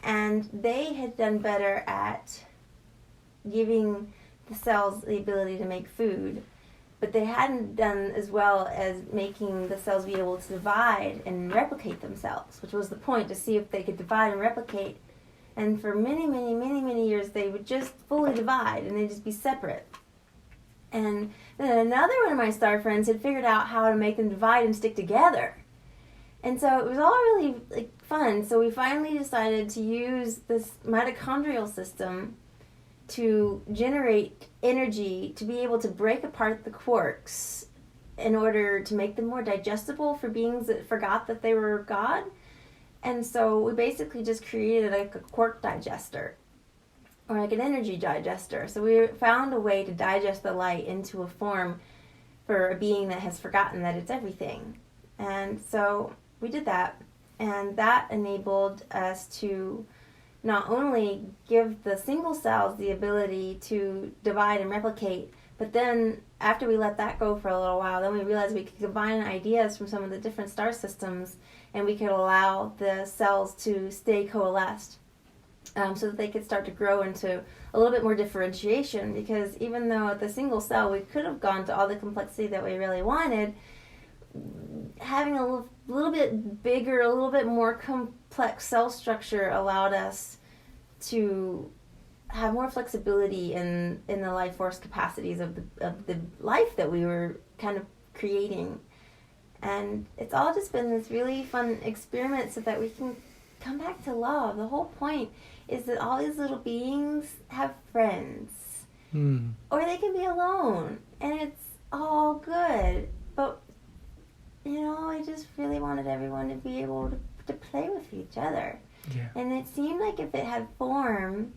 and they had done better at giving the cells the ability to make food, but they hadn't done as well as making the cells be able to divide and replicate themselves, which was the point, to see if they could divide and replicate. And for many years, they would just fully divide, and they'd just be separate. And then another one of my star friends had figured out how to make them divide and stick together. And so it was all really fun. So we finally decided to use this mitochondrial system to generate energy to be able to break apart the quarks in order to make them more digestible for beings that forgot that they were God. And so we basically just created like a quark digester, or like an energy digester. So we found a way to digest the light into a form for a being that has forgotten that it's everything. And so we did that, and that enabled us to not only give the single cells the ability to divide and replicate, but then after we let that go for a little while, then we realized we could combine ideas from some of the different star systems, and we could allow the cells to stay coalesced. so that they could start to grow into a little bit more differentiation. Because even though at the single cell we could have gone to all the complexity that we really wanted, having a little bit bigger, a little bit more complex cell structure allowed us to have more flexibility in the life force capacities of the life that we were kind of creating. And it's all just been this really fun experiment so that we can come back to love. The whole point is that all these little beings have friends. Or they can be alone. And it's all good. But, I just really wanted everyone to be able to play with each other. Yeah. And it seemed like if it had form,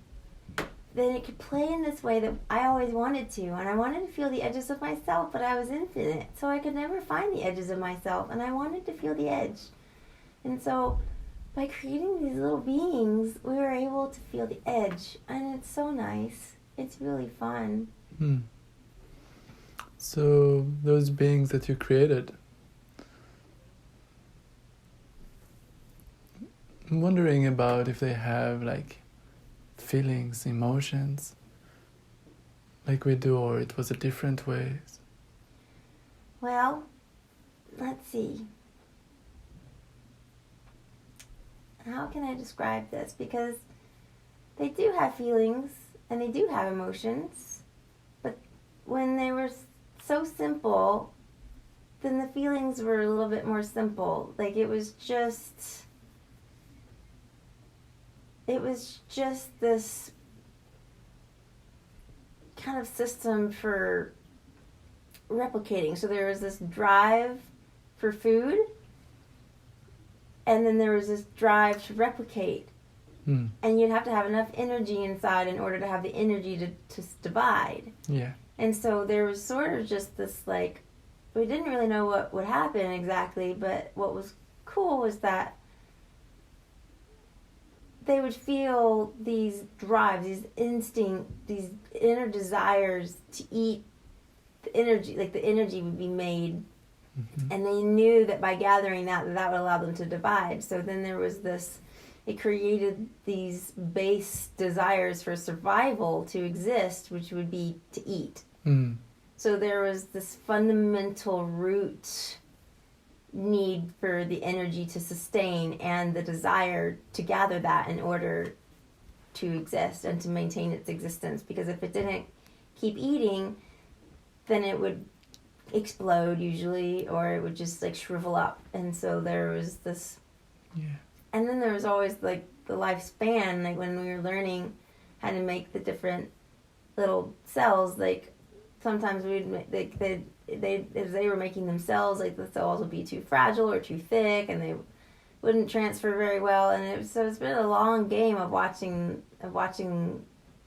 then it could play in this way that I always wanted to. And I wanted to feel the edges of myself, but I was infinite. So I could never find the edges of myself. And I wanted to feel the edge. And so by creating these little beings, we were able to feel the edge. And it's so nice. It's really fun. So those beings that you created, I'm wondering about if they have feelings, emotions, like we do, or it was a different ways. Well, let's see. How can I describe this? Because they do have feelings and they do have emotions, but when they were so simple, then the feelings were a little bit more simple. It was just this kind of system for replicating. So there was this drive for food, and then there was this drive to replicate. And you'd have to have enough energy inside in order to have the energy to divide. Yeah. And so there was sort of just this, we didn't really know what would happen exactly, but what was cool was that they would feel these drives, these instinct, these inner desires to eat the energy, the energy would be made. And they knew that by gathering that would allow them to divide. So then there was it created these base desires for survival to exist, which would be to eat. So there was this fundamental root need for the energy to sustain and the desire to gather that in order to exist and to maintain its existence. Because if it didn't keep eating, then it would explode usually, or it would just shrivel up. And so there was this. Yeah. And then there was always the lifespan, when we were learning how to make the different little cells, sometimes as they were making them cells, the cells would be too fragile or too thick, and they wouldn't transfer very well. And so it's been a long game of watching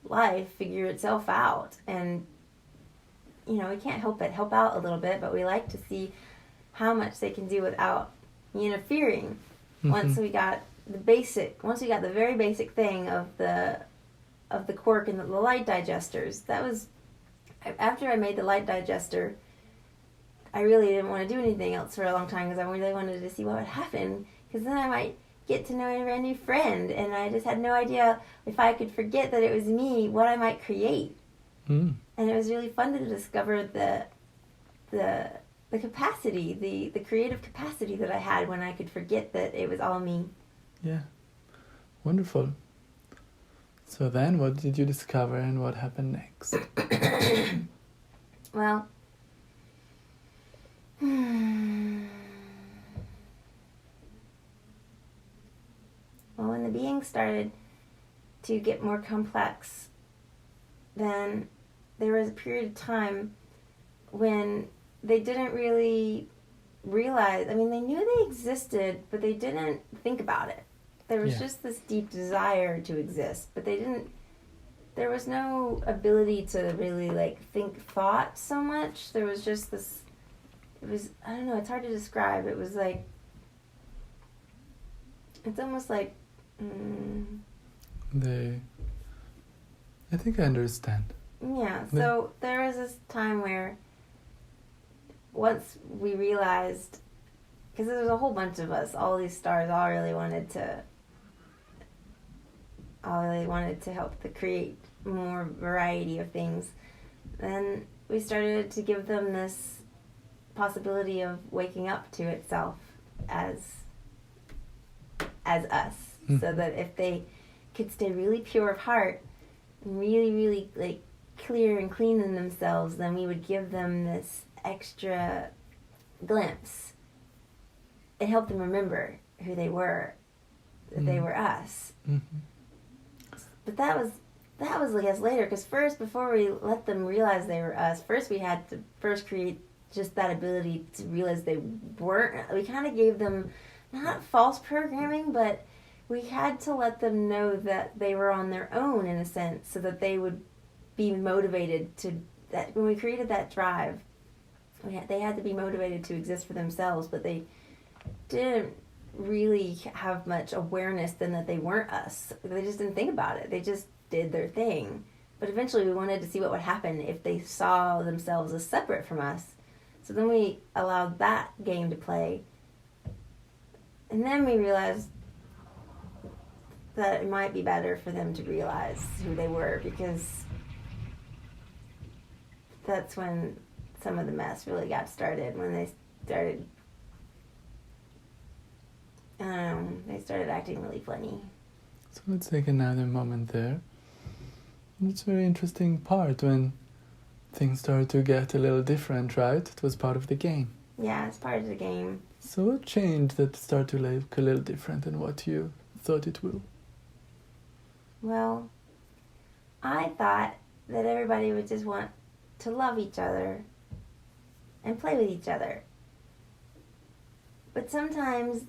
life figure itself out. And we can't help but help out a little bit, but we like to see how much they can do without interfering. Once we got the very basic thing of the quark and the light digesters, that was after I made the light digester. I really didn't want to do anything else for a long time because I really wanted to see what would happen, because then I might get to know a brand new friend, and I just had no idea if I could forget that it was me, what I might create. And it was really fun to discover the capacity, the creative capacity that I had when I could forget that it was all me. Yeah, wonderful. So then what did you discover and what happened next? Well, when the beings started to get more complex, then there was a period of time when they didn't really realize, they knew they existed, but they didn't think about it. There was just this deep desire to exist, but there was no ability to really think thought so much. There was just this, I don't know, it's hard to describe. It was it's almost I think I understand. Yeah, so there was this time where once we realized, because there was a whole bunch of us, all these stars all really wanted to all they wanted to help to create more variety of things. Then we started to give them this possibility of waking up to itself as us, so that if they could stay really pure of heart, really, really like clear and clean in themselves, then we would give them this extra glimpse and help them remember who they were, that they were us. But that was I guess later, because first, before we let them realize they were us, first we had to first create just that ability to realize they weren't. We kind of gave them not false programming, but we had to let them know that they were on their own in a sense, so that they would be motivated to, that when we created that drive, they had to be motivated to exist for themselves, but they didn't really have much awareness then that they weren't us. They just didn't think about it. They just did their thing. But eventually we wanted to see what would happen if they saw themselves as separate from us. So then we allowed that game to play. And then we realized that it might be better for them to realize who they were, because that's when some of the mess really got started, when they started, they started acting really funny. So let's take another moment there. It's a very interesting part when things started to get a little different, right? It was part of the game. Yeah, it's part of the game. So what changed that started to look a little different than what you thought it will? Well, I thought that everybody would just want to love each other and play with each other. But sometimes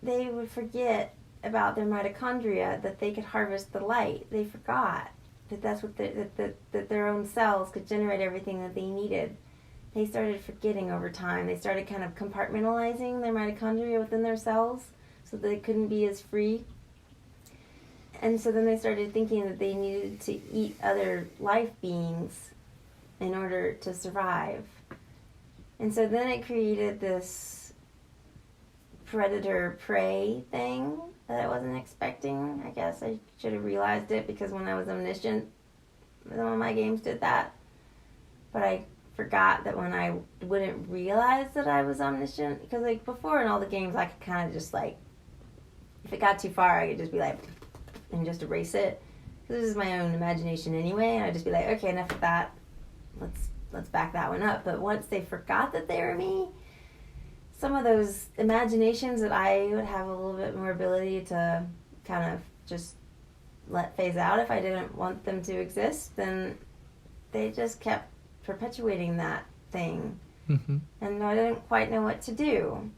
they would forget about their mitochondria, that they could harvest the light. They forgot that that's what that their own cells could generate everything that they needed. They started forgetting over time. They started kind of compartmentalizing their mitochondria within their cells so that they couldn't be as free. And so then they started thinking that they needed to eat other life beings in order to survive. And so then it created this predator-prey thing that I wasn't expecting. I guess I should have realized it, because when I was omniscient, some of my games did that. But I forgot that when I wouldn't realize that I was omniscient, because like before in all the games I could kind of just like, if it got too far I could just be like, and just erase it. This is my own imagination anyway, and I'd just be like, okay, enough of that. Let's back that one up. But once they forgot that they were me, some of those imaginations that I would have a little bit more ability to kind of just let phase out if I didn't want them to exist, then they just kept perpetuating that thing. Mm-hmm. And I didn't quite know what to do.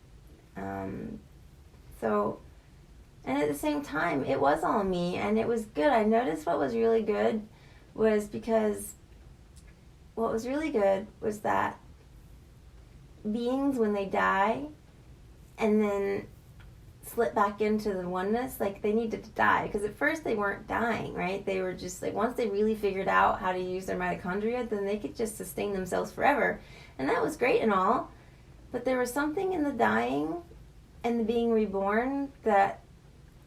And at the same time, it was all me, and it was good. I noticed what was really good was that beings, when they die and then slip back into the oneness, like they needed to die, because at first they weren't dying, right? They were just like, once they really figured out how to use their mitochondria, then they could just sustain themselves forever, and that was great and all. But there was something in the dying and the being reborn that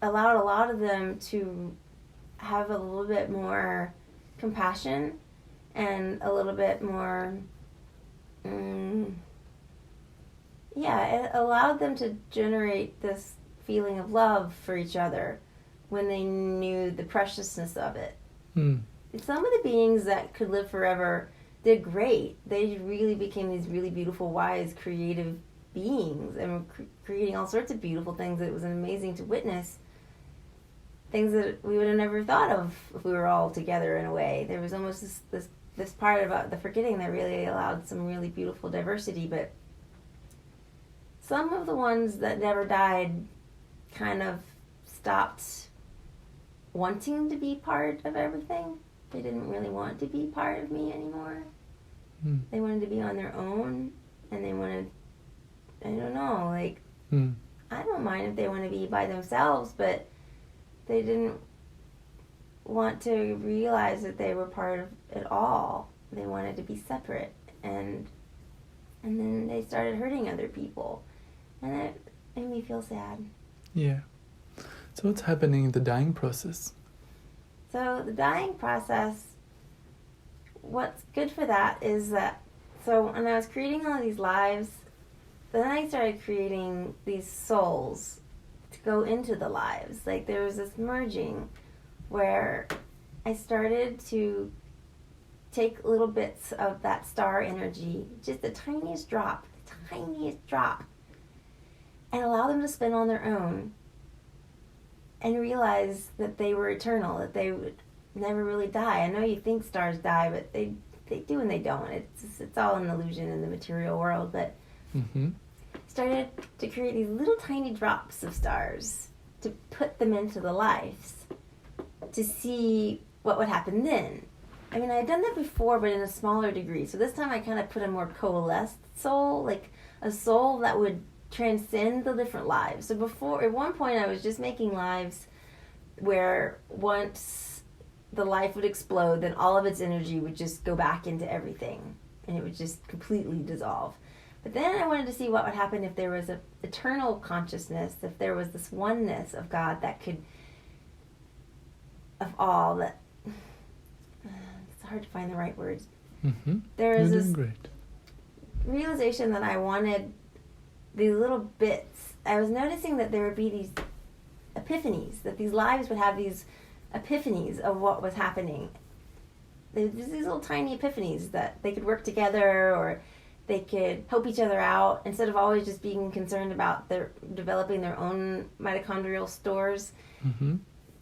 allowed a lot of them to have a little bit more compassion and a little bit more it allowed them to generate this feeling of love for each other when they knew the preciousness of it. Some of the beings that could live forever did great. They really became these really beautiful, wise, creative beings, and were creating all sorts of beautiful things. It was amazing to witness. Things that we would have never thought of if we were all together in a way. There was almost this part about the forgetting that really allowed some really beautiful diversity, but some of the ones that never died kind of stopped wanting to be part of everything. They didn't really want to be part of me anymore. They wanted to be on their own, and they wanted, I don't know, like, I don't mind if they want to be by themselves, but they didn't want to realize that they were part of it all. They wanted to be separate, and then they started hurting other people, and it made me feel sad. Yeah. So what's happening in the dying process? So the dying process, what's good for that is that, so when I was creating all these lives, then I started creating these souls to go into the lives. Like there was this merging where I started to take little bits of that star energy, just the tiniest drop, and allow them to spin on their own and realize that they were eternal, that they would never really die. I know you think stars die, but they do and they don't. It's all an illusion in the material world, but started to create these little tiny drops of stars to put them into the lives to see what would happen then. I mean, I had done that before, but in a smaller degree. So this time I kind of put a more coalesced soul, like a soul that would transcend the different lives. So before, at one point I was just making lives where once the life would explode, then all of its energy would just go back into everything and it would just completely dissolve. But then I wanted to see what would happen if there was an eternal consciousness, if there was this oneness of God that could, of all, that, it's hard to find the right words. There is this realization that I wanted these little bits. I was noticing that there would be these epiphanies, that these lives would have these epiphanies of what was happening. There's these little tiny epiphanies that they could work together, or they could help each other out instead of always just being concerned about developing their own mitochondrial stores.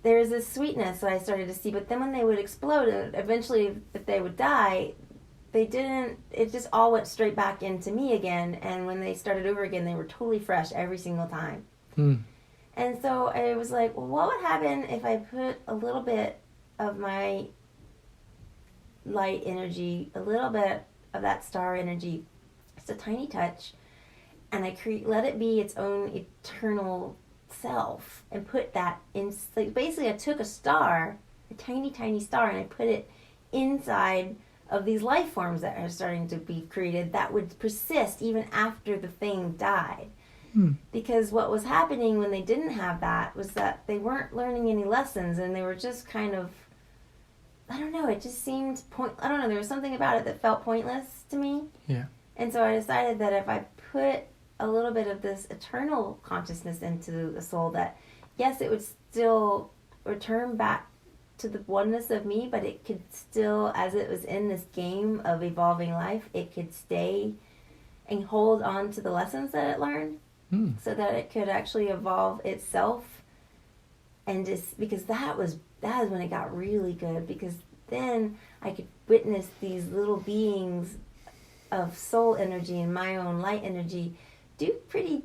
There was this sweetness that I started to see, but then when they would explode, and eventually if they would die, it just all went straight back into me again, and when they started over again, they were totally fresh every single time. And so I was like, well, what would happen if I put a little bit of my light energy, a little bit of that star energy, just a tiny touch, and I let it be its own eternal self, and put that in, like basically I took a star, a tiny, tiny star, and I put it inside of these life forms that are starting to be created that would persist even after the thing died. Because what was happening when they didn't have that was that they weren't learning any lessons, and they were just kind of, I don't know, it just seemed I don't know, there was something about it that felt pointless to me. And so I decided that if I put a little bit of this eternal consciousness into the soul, that yes, it would still return back to the oneness of me, but it could still, as it was in this game of evolving life, it could stay and hold on to the lessons that it learned, so that it could actually evolve itself. And just because that was when it got really good, because then I could witness these little beings of soul energy and my own light energy do pretty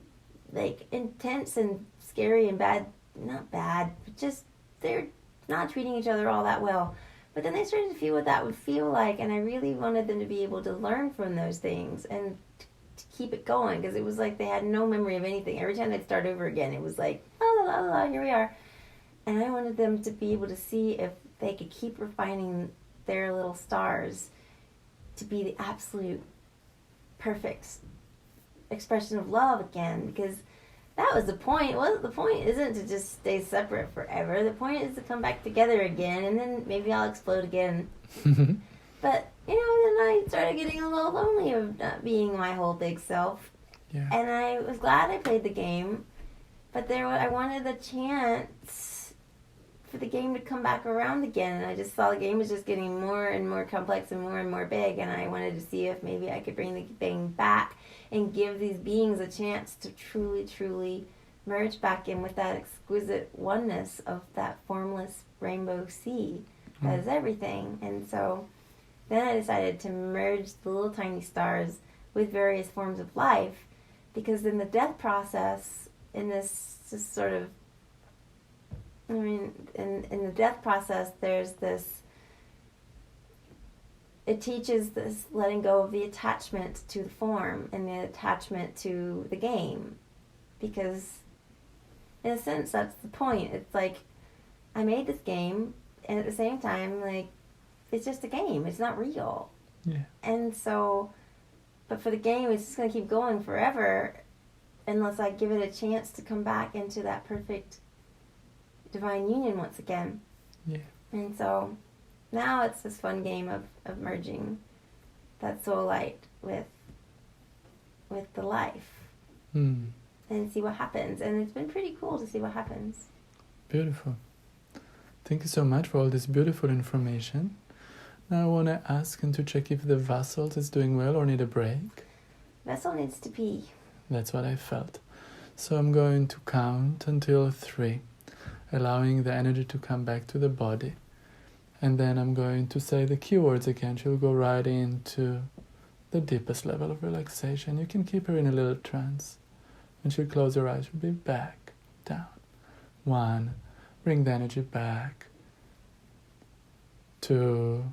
like intense and scary and bad, not bad, but just they're not treating each other all that well. But then they started to feel what that would feel like, and I really wanted them to be able to learn from those things and to keep it going, because it was like they had no memory of anything. Every time they'd start over again, it was like, oh, la, la, la, here we are. And I wanted them to be able to see if they could keep refining their little stars to be the absolute perfect expression of love again, because that was the point. Well, the point isn't to just stay separate forever. The point is to come back together again, and then maybe I'll explode again. But, then I started getting a little lonely of not being my whole big self. And I was glad I played the game, but I wanted the chance for the game to come back around again, and I just saw the game was just getting more and more complex and more big, and I wanted to see if maybe I could bring the thing back and give these beings a chance to truly, truly merge back in with that exquisite oneness of that formless rainbow sea that is everything. And so then I decided to merge the little tiny stars with various forms of life, because in the death process, in this just sort of, in the death process, there's this, it teaches this letting go of the attachment to the form and the attachment to the game, because in a sense that's the point. It's like I made this game, and at the same time, like, it's just a game, it's not real. And so, but for the game, it's just going to keep going forever unless I give it a chance to come back into that perfect divine union once again. Yeah. And so now it's this fun game of merging that soul light with the life Mm. and see what happens. And it's been pretty cool to see what happens. Beautiful. Thank you so much for all this beautiful information. Now I want to ask and to check if the vessel is doing well or need a break. Vessel needs to pee. That's what I felt. So I'm going to count until 3, allowing the energy to come back to the body. And then I'm going to say the keywords again. She'll go right into the deepest level of relaxation. You can keep her in a little trance. When she'll close her eyes, she'll be back, down. 1, bring the energy back. 2,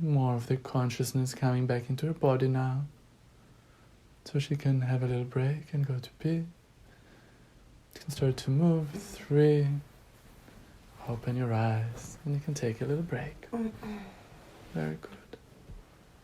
more of the consciousness coming back into her body now. So she can have a little break and go to pee. You can start to move. 3, open your eyes and you can take a little break. Very good.